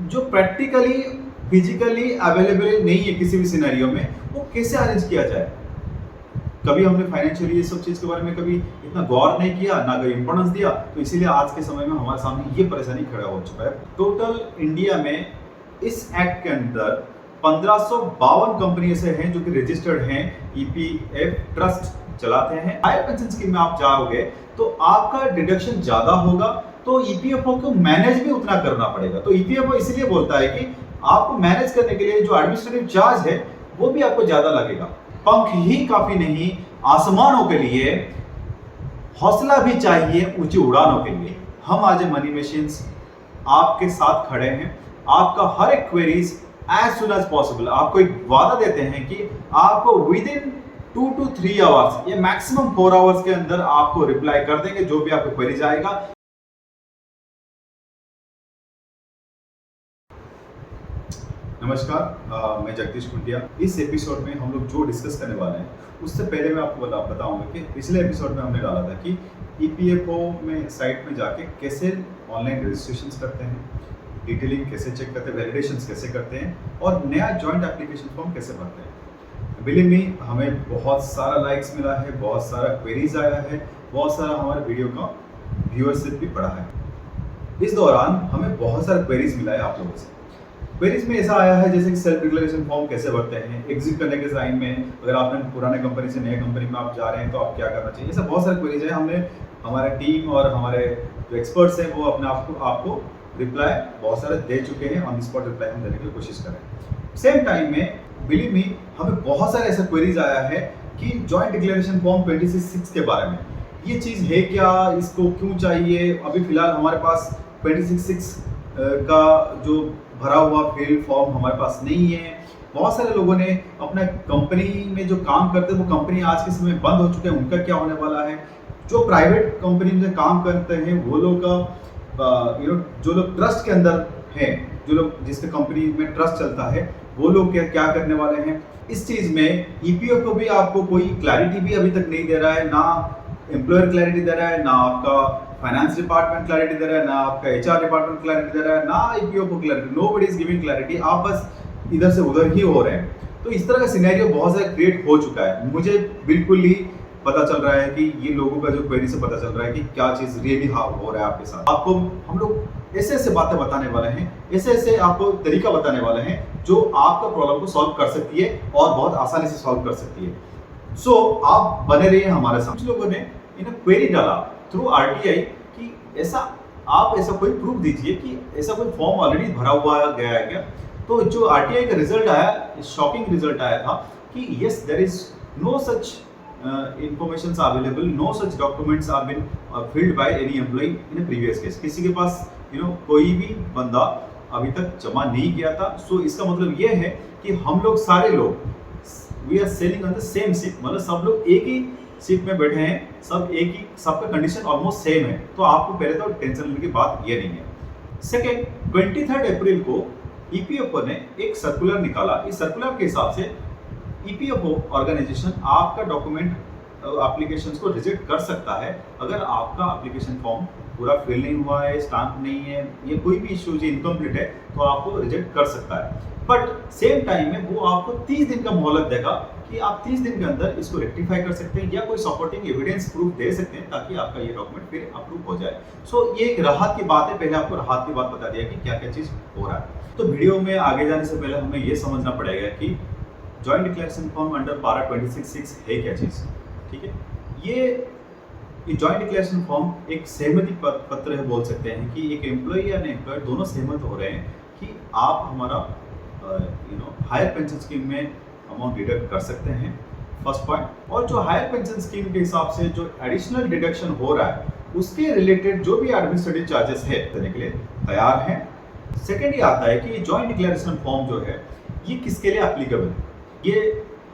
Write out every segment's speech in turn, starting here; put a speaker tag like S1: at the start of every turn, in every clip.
S1: जो practically physically available नहीं है किसी भी सिनेरियो में, वो कैसे अरेंज किया जाए। कभी हमने फाइनेंशियली ये सब चीज के बारे में कभी इतना गौर नहीं किया, ना कोई इंपॉर्टेंस दिया, तो इसीलिए आज के समय में हमारे सामने ये परेशानी खड़ा हो चुका है। टोटल इंडिया में इस एक्ट के अंदर 1552 कंपनी ऐसे हैं जो कि रजिस्टर्ड हैं, ईपीएफ ट्रस्ट चलाते हैं। हायर पेंशन स्कीम में आप जाओगे तो आपका डिडक्शन ज्यादा होगा, तो ईपीएफओ को मैनेज भी उतना करना पड़ेगा। तो ईपीएफओ इसलिए बोलता है कि आपको मैनेज करने के लिए जो एडमिनिस्ट्रेटिव चार्ज है वो भी आपको ज्यादा लगेगा। पंख ही काफी नहीं, आसमानों के लिए हौसला भी चाहिए ऊंची उड़ानों के लिए। हम आज मनी मशीन्स आपके साथ खड़े हैं। आपका हर एक queries as soon as possible, आपको एक वादा देते हैं कि आपको विद इन 2 to 3 आवर्स या मैक्सिमम 4 आवर्स के अंदर आपको रिप्लाई कर देंगे जो भी आपको क्वेरीज आएगा। नमस्कार, मैं जगदीश कुंटिया। इस एपिसोड में हम लोग जो डिस्कस करने वाले हैं उससे पहले मैं आपको बताऊंगा कि पिछले एपिसोड में हमने डाला था कि ईपीएफओ में साइट में जाके कैसे ऑनलाइन रजिस्ट्रेशन करते हैं, डिटेलिंग कैसे चेक करते हैं, वैलिडेशंस कैसे करते हैं और नया जॉइंट एप्लीकेशन फॉर्म कैसे भरते हैं। बिलीव मी, हमें बहुत सारा लाइक्स मिला है, बहुत सारा क्वेरीज आया है, बहुत सारा हमारे वीडियो का व्यूअरशिप भी बढ़ा है। इस दौरान हमें बहुत सारा क्वेरीज मिला है आप लोगों से। क्वेरीज में ऐसा आया है जैसे कि सेल्फ डिक्लेरेशन फॉर्म कैसे भरते हैं, एग्जिट करने के टाइम में अगर आपने पुराने कंपनी से नए कंपनी में आप जा रहे हैं तो आप क्या करना चाहिए। ऐसा बहुत सारे क्वेरीज है। हमने हमारे टीम और हमारे जो एक्सपर्ट्स हैं वो अपने आपको रिप्लाई बहुत सारे दे चुके हैं। ऑन द स्पॉट रिप्लाई हम देने की कोशिश करें। सेम टाइम में बिलीव मी, हमें बहुत सारे ऐसा क्वेरीज आया है कि जॉइंट डिक्लेरेशन फॉर्म 26(6) के बारे में, ये चीज़ है क्या, इसको क्यों चाहिए। अभी फिलहाल हमारे पास 26(6) का जो भरा हुआ फील्ड फॉर्म हमारे पास नहीं है। बहुत सारे लोगों ने अपना कंपनी में जो काम करते हैं वो कंपनी आज के समय बंद हो चुके हैं, उनका क्या होने वाला है। जो प्राइवेट कंपनी में काम करते हैं वो लोग का जो लोग ट्रस्ट के अंदर हैं, जो लोग जिसके कंपनी में ट्रस्ट चलता है, वो लोग क्या करने वाले हैं। इस चीज़ में ईपीएफ को भी आपको कोई क्लैरिटी भी अभी तक नहीं दे रहा है, ना एम्प्लॉयर क्लैरिटी दे रहा है, ना आपका फाइनेंस डिपार्टमेंट क्लैरिटी दे रहा है, ना आपका एचआर डिपार्टमेंट क्लैरिटी दे रहा है, ना ईपीओ को clarity. Nobody is giving clarity. आप बस इधर से उधर ही हो रहे हैं। तो इस तरह का सिनेरियो बहुत सारा क्रिएट हो चुका है। मुझे बिल्कुल ही पता चल रहा है कि ये लोगों का जो क्वेरी से पता चल रहा है कि क्या चीज़ रियली हो रहा है आपके साथ। आपको हम लोग ऐसे ऐसे बातें बताने वाले हैं, ऐसे ऐसे आपको तरीका बताने वाले हैं जो आपका प्रॉब्लम को सॉल्व कर सकती है और बहुत आसानी से सॉल्व कर सकती है। सो आप बने रहिए हमारे साथ। कुछ लोगों ने इन्हें क्वेरी डाला थ्रू आरटीआई कि आप ऐसा कोई प्रूफ दीजिए कि ऐसा कोई फॉर्म ऑलरेडी भरा हुआ गया है क्या। तो जो आरटीआई का रिजल्ट आया, शॉकिंग रिजल्ट आया था कि yes, there is no such information available, no such documents have been filled by any employee in a previous case। किसी के पास कोई भी बंदा अभी तक जमा नहीं किया था। सो इसका मतलब ये है कि हम लोग सारे लोग we are sailing on the same ship, मतलब सब लोग एक ही शिप में बैठे हैं, सब एक ही, सबका कंडीशन ऑलमोस्ट सेम है। तो आपको पहले तो टेंशन लेने की बात ये नहीं है। सेकेंड, 23 अप्रैल को ईपीएफओ ने एक सर्कुलर निकाला। इस सर्कुलर के हिसाब से ईपीएफओ ऑर्गेनाइजेशन आपका डॉक्यूमेंट एप्लीकेशन को रिजेक्ट कर सकता है अगर आपका एप्लीकेशन फॉर्म पूरा फिल नहीं हुआ है, स्टाम्प नहीं है, ये कोई भी इशू जो इनकम्प्लीट है तो आपको रिजेक्ट कर सकता है। बट सेम टाइम में वो आपको 30 दिन का मोहलत देगा कि आप 30 दिन के अंदर इसको रेक्टिफाई कर सकते हैं या कोई सपोर्टिंग एविडेंस प्रूफ दे सकते हैं ताकि आपका ये डॉक्यूमेंट फिर अप्रूव हो जाए। सो ये एक राहत की बात है। पहले आपको राहत की बात बता दिया कि क्या क्या चीज़ हो रहा है। तो वीडियो में आगे जाने से पहले हमें ये समझना पड़ेगा कि जॉइंट डिक्लेरेशन फॉर्म अंडर पारा 26(6) है क्या चीज़। ठीक है, ये जॉइंट डिक्लेरेशन फॉर्म एक सहमति पत्र है, बोल सकते हैं कि एक एम्प्लॉय या एम्प्लॉयर दोनों सहमत हो रहे हैं कि आप हमारा हायर पेंशन स्कीम में अमाउंट डिडक्ट कर सकते हैं, फर्स्ट पॉइंट। और जो हायर पेंशन स्कीम के हिसाब से जो एडिशनल डिडक्शन हो रहा है उसके रिलेटेड जो भी एडमिनिस्ट्रेटिव चार्जेस है देने के लिए तैयार हैं। सेकेंड ये आता है कि जॉइंट डिक्लेरेशन फॉर्म जो है ये किसके लिए एप्लीकेबल है। ये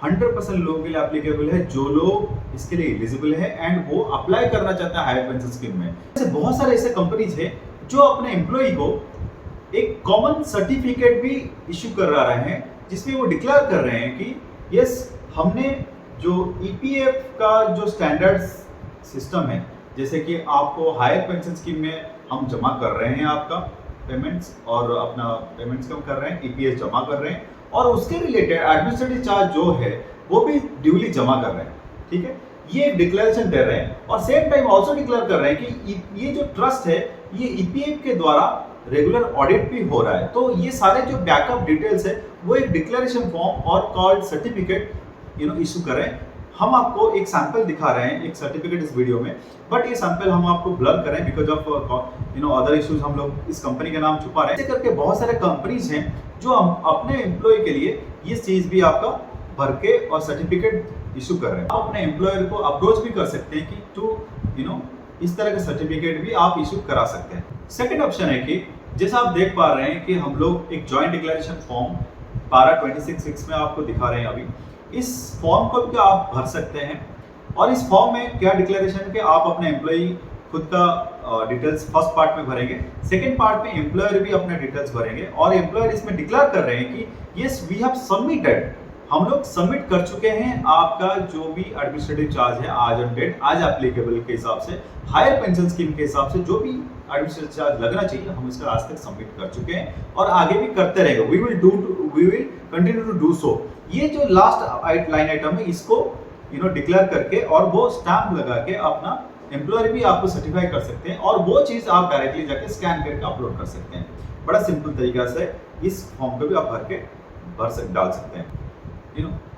S1: 100% लोगों के लिए एप्लीकेबल है जो लोग इसके लिए एलिजिबल है एंड वो अप्लाई करना चाहता है हायर पेंशन स्कीम में। ऐसे बहुत सारे ऐसे कंपनीज है जो अपने एम्प्लॉय को एक कॉमन सर्टिफिकेट भी इश्यू कर रहे हैं जिसमें वो डिक्लेयर कर रहे हैं कि यस, हमने जो ईपीएफ का जो स्टैंडर्ड सिस्टम है, जैसे कि आपको हायर पेंशन स्कीम में हम जमा कर रहे हैं आपका, पेमेंट्स और अपना पेमेंट्स कम कर रहे हैं, ईपीएस जमा कर रहे हैं और उसके रिलेटेड एडमिनिस्ट्रेटिव चार्ज जो है वो भी ड्यूली जमा कर रहे हैं, ठीक है। ये एक डिक्लेरेशन दे रहे हैं और सेम टाइम ऑल्सो डिक्लेयर कर रहे हैं कि ये जो ट्रस्ट है ये ईपीएफ के द्वारा रेगुलर ऑडिट भी हो रहा है। तो ये सारे जो बैकअप डिटेल्स है वो एक डिक्लेरेशन फॉर्म और कॉल्ड सर्टिफिकेट इशू कर रहे हैं। हम आपको एक सैंपल दिखा रहे हैं, एक सर्टिफिकेट इस वीडियो में, बट ये सैंपल हम आपको ब्लर कर रहे हैं बिकॉज ऑफ अदर इश्यूज। हम लोग इस कंपनी का नाम छुपा रहे हैं। ऐसे करके बहुत सारे कंपनीज हैं जो हम अपने एम्प्लॉय के लिए ये चीज भी आपका भर के और सर्टिफिकेट इशू कर रहे हैं। आप अपने एम्प्लॉयर को अप्रोच भी कर सकते हैं कि टू इस तरह के सर्टिफिकेट भी आप इशू करा सकते हैं। सेकेंड ऑप्शन है कि जैसा आप देख पा रहे हैं कि हम लोग एक जॉइंट डिक्लेरेशन फॉर्म 1226 में आपको दिखा रहे हैं अभी। इस फॉर्म को भी आप भर सकते हैं और इस फॉर्म में क्या डिक्लेरेशन के आप अपने एम्प्लॉय खुद का डिटेल्स फर्स्ट पार्ट में भरेंगे, सेकंड पार्ट में एम्प्लॉयर भी अपने डिटेल्स भरेंगे और एम्प्लॉयर इसमें डिक्लेयर कर रहे हैं कि यस वी हैव सबमिटेड, हम लोग सबमिट कर चुके हैं आपका जो भी एडमिनिस्ट्रेटिव चार्ज है आज ऑन डेट, आज एप्लीकेबल के हिसाब से, हायर पेंशन स्कीम के हिसाब से जो भी एडमिनिस्ट्रेटिव चार्ज लगना चाहिए हम इसका आज तक सबमिट कर चुके हैं और आगे भी करते रहेंगे। We will continue to do so. ये जो लास्ट लाइन आइटम है इसको डिक्लेयर करके और वो स्टैंप लगा के अपना एम्प्लॉयर भी आपको सर्टिफाई कर सकते हैं और वो चीज आप डायरेक्टली जाके स्कैन करके अपलोड कर सकते हैं। बड़ा सिंपल तरीका से इस फॉर्म को भी आप डाल सकते हैं।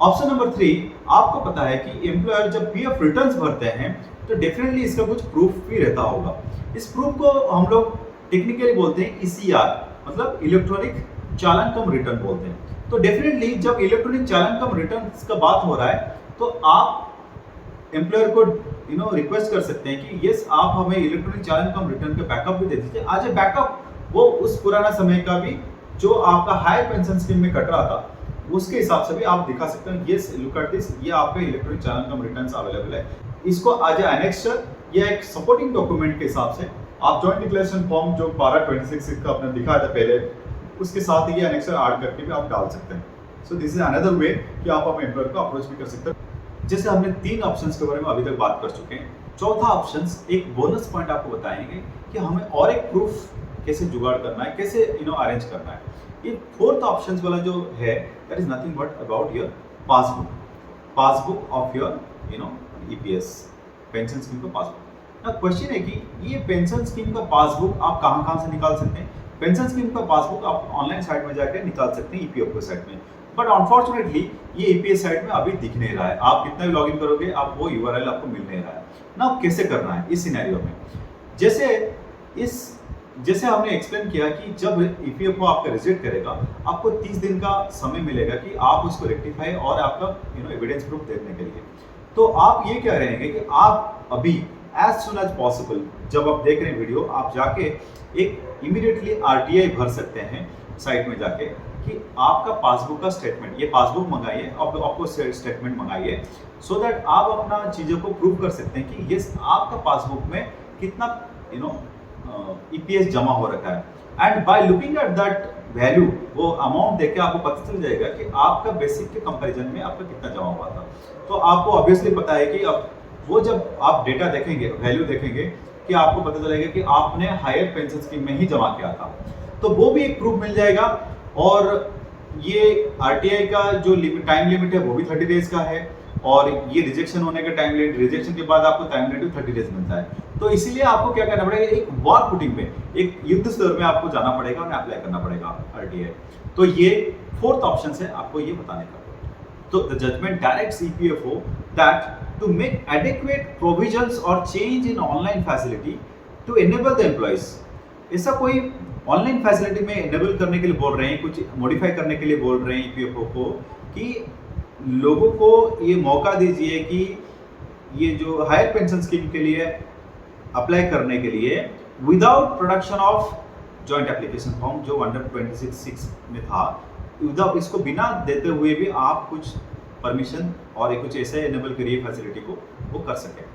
S1: ऑप्शन नंबर 3, आपको पता है कि एम्प्लॉयर जब पीएफ रिटर्न्स भरते हैं तो डेफिनेटली इसका कुछ प्रूफ भी रहता होगा। इस प्रूफ को हम लोग टेक्निकली बोलते हैं ईसीआर, मतलब इलेक्ट्रॉनिक चालान कम रिटर्न बोलते हैं। तो डेफिनेटली जब इलेक्ट्रॉनिक चालान कम रिटर्न का बात हो रहा है तो आप एम्प्लॉयर को रिक्वेस्ट कर सकते हैं कि यस आप हमें इलेक्ट्रॉनिक चालान कम रिटर्न का बैकअप भी दे दीजिए। आज ए बैकअप वो उस पुराना समय का भी जो आपका हायर पेंशन स्कीम में कट रहा था उसके हिसाब से भी आप दिखा सकते हैं। यस लुक एट दिस, ये आपका इलेक्ट्रॉनिक चालान कम रिटर्न्स अवेलेबल है। इसको आज एनेक्सर या एक सपोर्टिंग डॉक्यूमेंट के हिसाब से आप जॉइंट डिक्लेरेशन फॉर्म जो 1226 का आपने दिखाया था पहले, उसके साथ ये एनेक्सर ऐड करके भी आप डाल सकते हैं। So this is another way कि आप अपने एम्प्लॉयर को अप्रोच भी कर सकते हैं। जैसे हमने 3 ऑप्शंस के बारे में अभी तक बात कर चुके हैं, चौथा ऑप्शंस एक बोनस पॉइंट आपको बताएंगे कि हमें और एक प्रूफ कैसे जुगाड़ करना है, कैसे अरेंज करना है। ये फोर्थ ऑप्शंस वाला जो है that is nothing but about your passbook of your EPS pension scheme का पासबुक। ना क्वेश्चन है कि ये पेंशन स्कीम का पासबुक आप कहां से निकाल सकते हैं। पेंशन स्कीम का पासबुक आप ऑनलाइन साइट में जाकर निकाल सकते हैं ईपीएफओ साइट में, बट अनफॉर्चुनेटली ये ईपीएस साइट में अभी दिख नहीं रहा है। आप कितना भी लॉगिन करोगे आप वो यूआरएल आपको मिल नहीं रहा है ना। कैसे करना है इस सिनेरियो में, जैसे हमने एक्सप्लेन किया कि जब ईपीएफओ आपका रिजेक्ट करेगा आपको 30 दिन का समय मिलेगा कि आप उसको रेक्टिफाई और आपका एविडेंस प्रूफ देने के लिए। तो आप ये क्या रहेंगे कि आप अभी एज सुन एज पॉसिबल जब आप देख रहे हैं वीडियो, आप जाके एक इमीडिएटली आरटीआई भर सकते हैं साइट में जाके कि आपका पासबुक का स्टेटमेंट, ये पासबुक मंगाइए, आपको स्टेटमेंट मंगाइए सो दैट आप अपना चीज़ों को प्रूव कर सकते हैं कि यस आपका पासबुक में कितना ईपीएस जमा हो रखा है। And by looking at that value, वो अमाउंट देख के आपको पता चल जाएगा कि आपका बेसिक के कंपैरिजन में आपका कितना जमा हुआ था। तो आपको ऑब्वियसली पता है कि अब वो जब आप डेटा देखेंगे, वैल्यू देखेंगे कि आपको पता चलेगा कि आपने हायर पेंशन स्कीम में ही जमा किया था, तो वो भी एक प्रूफ मिल जाएगा। और ये आरटीआई का जो टाइम लिमिट है वो भी 30 डेज का है और ये रिजेक्शन होने का टाइम लिमिट, रिजेक्शन के बाद आपको टाइम लिमिट 30 डेज मिलता है। तो इसीलिए आपको क्या करना पड़ेगा, एक वॉर फुटिंग पे, एक युद्ध स्तर में आपको जाना पड़ेगा और अप्लाई करना पड़ेगा आरटीआई। तो ये फोर्थ ऑप्शन है आपको ये बताने का। तो the judgment directs EPFO that to make adequate provisions और change in online facility to enable the employees. ऐसा कोई ऑनलाइन फैसिलिटी में एनेबल करने के लिए बोल रहे हैं, कुछ मॉडिफाई करने के लिए बोल रहे हैं ईपीएफओ को कि लोगों को ये मौका दीजिए कि ये जो हायर पेंशन स्कीम के लिए अप्लाई करने के लिए without production of joint application form जो अंडर 26(6) में था, विदाउट इसको बिना देते हुए भी आप कुछ परमिशन और कुछ ऐसे एनेबल करिए फैसिलिटी को वो कर सके।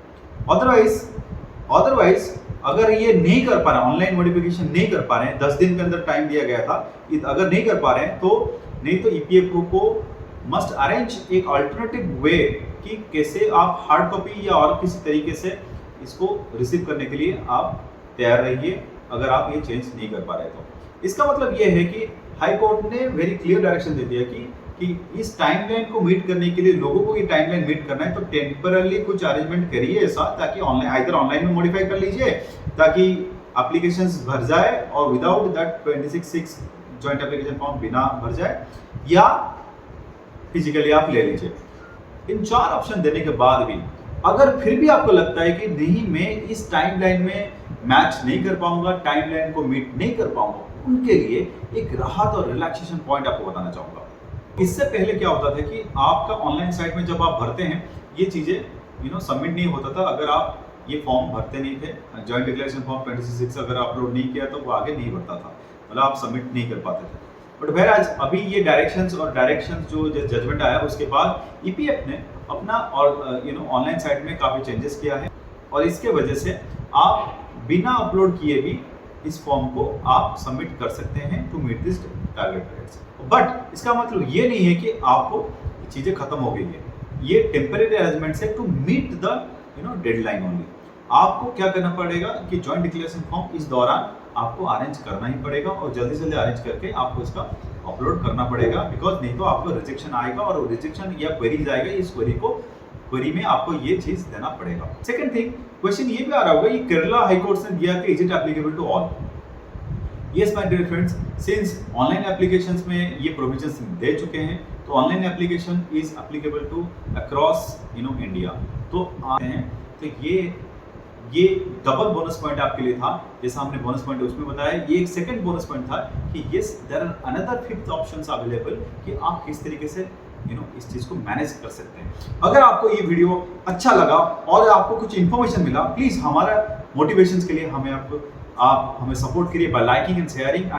S1: अदरवाइज अगर ये नहीं कर पा रहे, ऑनलाइन मॉडिफिकेशन नहीं कर पा रहे हैं, 10 दिन के अंदर टाइम दिया गया था, अगर नहीं कर पा रहे हैं तो नहीं तो ईपीएफओ को मस्ट अरेंज एक अल्टरनेटिव वे कि कैसे आप हार्ड कॉपी या और किसी तरीके से इसको रिसीव करने के लिए आप तैयार रहिए अगर आप ये चेंज नहीं कर पा रहे तो। इसका मतलब ये है कि हाई कोर्ट ने वेरी क्लियर डायरेक्शन दे दिया कि इस टाइमलाइन को मीट करने के लिए लोगों को ये टाइमलाइन मीट करना है, तो टेम्परली कुछ अरेंजमेंट करिए ऐसा ताकि ऑनलाइन में मॉडिफाई कर लीजिए ताकि एप्लीकेशंस भर जाए और without that 26/6 joint application form बिना भर जाए, या फिजिकली आप ले लीजिए। इन 4 ऑप्शन देने के बाद भी अगर फिर भी आपको लगता है कि नहीं मैं इस टाइमलाइन में मैच नहीं कर पाऊंगा, टाइमलाइन को मीट नहीं कर पाऊंगा, उनके लिए एक राहत और रिलैक्सेशन पॉइंट आपको बताना चाहूंगा। इससे पहले क्या होता था कि आपका ऑनलाइन साइट में जब आप भरते हैं ये चीजें सबमिट नहीं होता था अगर आप ये फॉर्म भरते नहीं थे। जॉइंट डिक्लेरेशन फॉर्म 26/6 अगर अपलोड नहीं किया तो वो आगे नहीं बढ़ता था, मतलब आप सबमिट नहीं कर पाते थे। बट बहरहाल अभी ये डायरेक्शंस जो जजमेंट आया उसके बाद ईपीएफ ने अपना और ऑनलाइन साइट में काफ़ी चेंजेस किया है और इसके वजह से आप बिना अपलोड किए भी इस फॉर्म को आप सबमिट कर सकते हैं to meet this target rates. But इसका मतलब ये नहीं है कि आपको चीज़ें खत्म हो गई है, ये टेम्परेरी अरेंजमेंट है to meet the deadline only. आपको क्या करना पड़ेगा कि जॉइंट डिक्लेरेशन फॉर्म इस दौरान आपको अरेंज करना ही पड़ेगा और जल्दी से जल्दी अरेंज करके आपको इसका अपलोड करना पड़ेगा, बिकॉज नहीं तो आपको रिजेक्शन आएगा और रिजेक्शन या क्वेरी जाएगा, इस क्वेरी में आपको ये चीज देना पड़ेगा। सेकंड थिंग, क्वेश्चन ये भी आ रहा होगा ये केरला हाई कोर्ट ने दिया कि is it applicable to all? Yes my dear friends, since online applications में ये प्रोविजंस दे चुके हैं तो online application is applicable to across India. तो आते हैं तो ये डबल बोनस पॉइंट आपके लिए था, जैसा हमने बोनस पॉइंट उसमें बताया। ये एक सेकंड बोनस पॉइंट था कि yes there are another 5th options available कि आप किस तरीके से इस चीज को मैनेज कर सकते हैं। अगर आपको ये वीडियो अच्छा लगा और आपको कुछ इन्फॉर्मेशन मिला, प्लीज हमारा मोटिवेशन के लिए आप हमें सपोर्ट करिए बाय लाइकिंग एंड शेयरिंग।